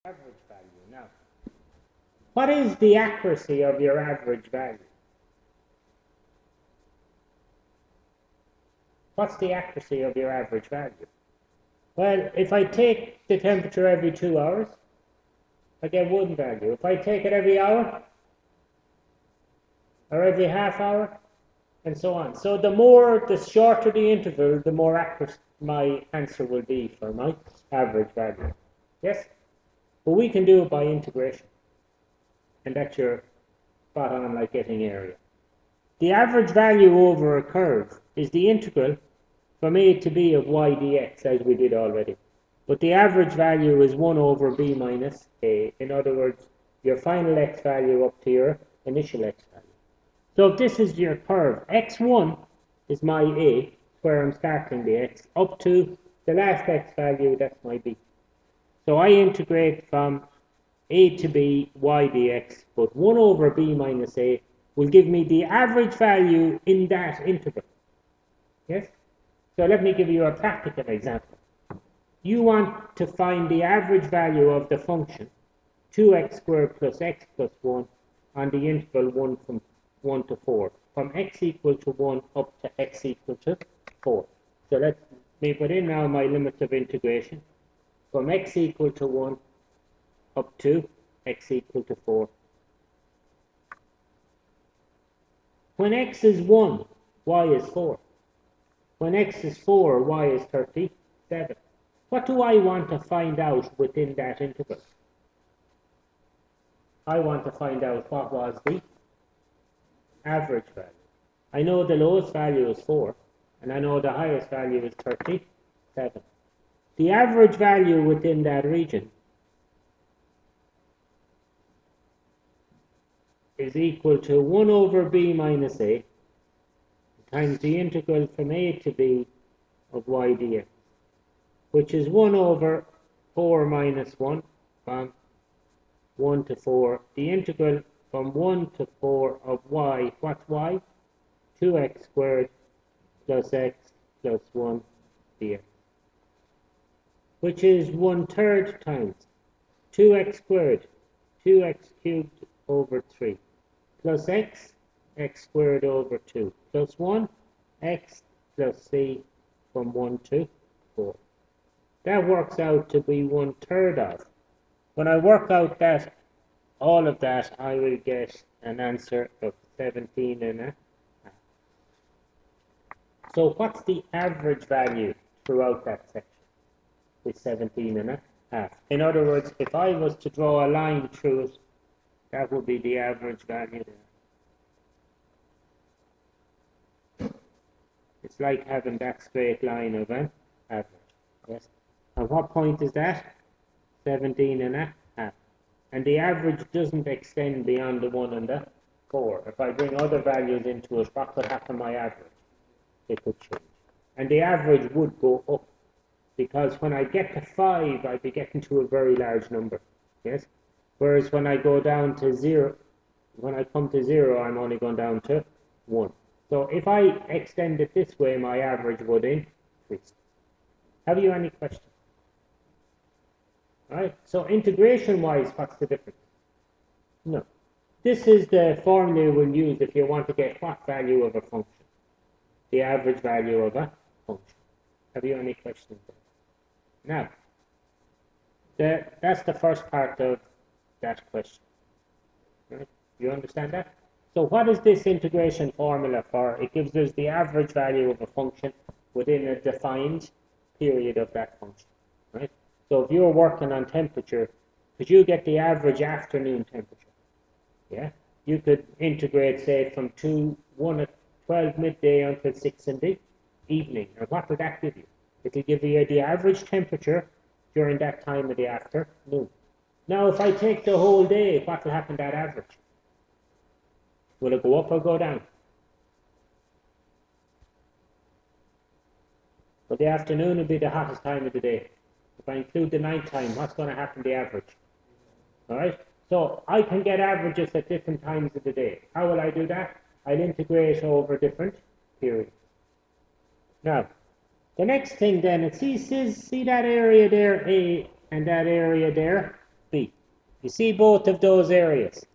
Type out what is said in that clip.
average value. Now, what is the accuracy of your average value? What's the accuracy of your average value? Well, if I take the temperature every 2 hours, I get one value. If I take it every hour, or every half hour, and so on. So the shorter the interval, the more accurate my answer will be for my average value. Yes? But we can do it by integration. And that's your spot on like getting area. The average value over a curve is the integral from a to b of y dx, as we did already. But the average value is 1 over b minus a. In other words, your final x value up to your initial x value. So if this is your curve, x1 is my a, where I'm starting the x, up to the last x value, that's my b. So I integrate from a to b y dx, but 1 over b minus a will give me the average value in that interval. Yes? So let me give you a practical example. You want to find the average value of the function 2x squared plus x plus 1 on the interval 1 from 1 to 4, from x equal to 1 up to x equal to 4. So let me put in now my limits of integration from x equal to 1 up to x equal to 4. When x is 1, y is 4. When x is 4, y is 37. What do I want to find out within that interval? I want to find out what was the average value. I know the lowest value is 4, and I know the highest value is 37. The average value within that region is equal to 1 over b minus a times the integral from a to b of y dx, which is 1 over 4 minus 1 from 1 to 4. The integral from 1 to 4 of y, what's y? 2x squared plus x plus 1 dx, which is 1/3 times 2x squared, 2x cubed over 3, plus x, x squared over 2, plus 1, x plus c from 1 to 4. That works out to be 1/3 of. When I work out that, all of that, I will get an answer of 17.5. So what's the average value throughout that section? Is 17.5. In other words, if I was to draw a line through it, that would be the average value there. It's like having that straight line of an average. Yes. And what point is that? 17.5. And the average doesn't extend beyond the 1 and the 4. If I bring other values into it, what could happen to my average? It could change. And the average would go up, because when I get to 5, I'd be getting to a very large number. Yes? Whereas when I go down to 0, when I come to 0, I'm only going down to 1. So if I extend it this way, my average would increase. Have you any questions? Right? So integration-wise, what's the difference? No. This is the formula we'll use if you want to get what value of a function. The average value of a function. Have you any questions? Now, that's the first part of that question. Right? You understand that? So what is this integration formula for? It gives us the average value of a function within a defined period of that function. Right? So if you're working on temperature, could you get the average afternoon temperature? Yeah? You could integrate, say, from 1 at 12 midday until 6 in the evening. And what will that give you? It will give you the average temperature during that time of the afternoon. Now, if I take the whole day, what will happen to that average? Will it go up or go down? Well, the afternoon will be the hottest time of the day. If I include the night time, what's going to happen to the average? All right? So I can get averages at different times of the day. How will I do that? I'll integrate over different periods. Now, the next thing then, see that area there, A, and that area there? B. You see both of those areas.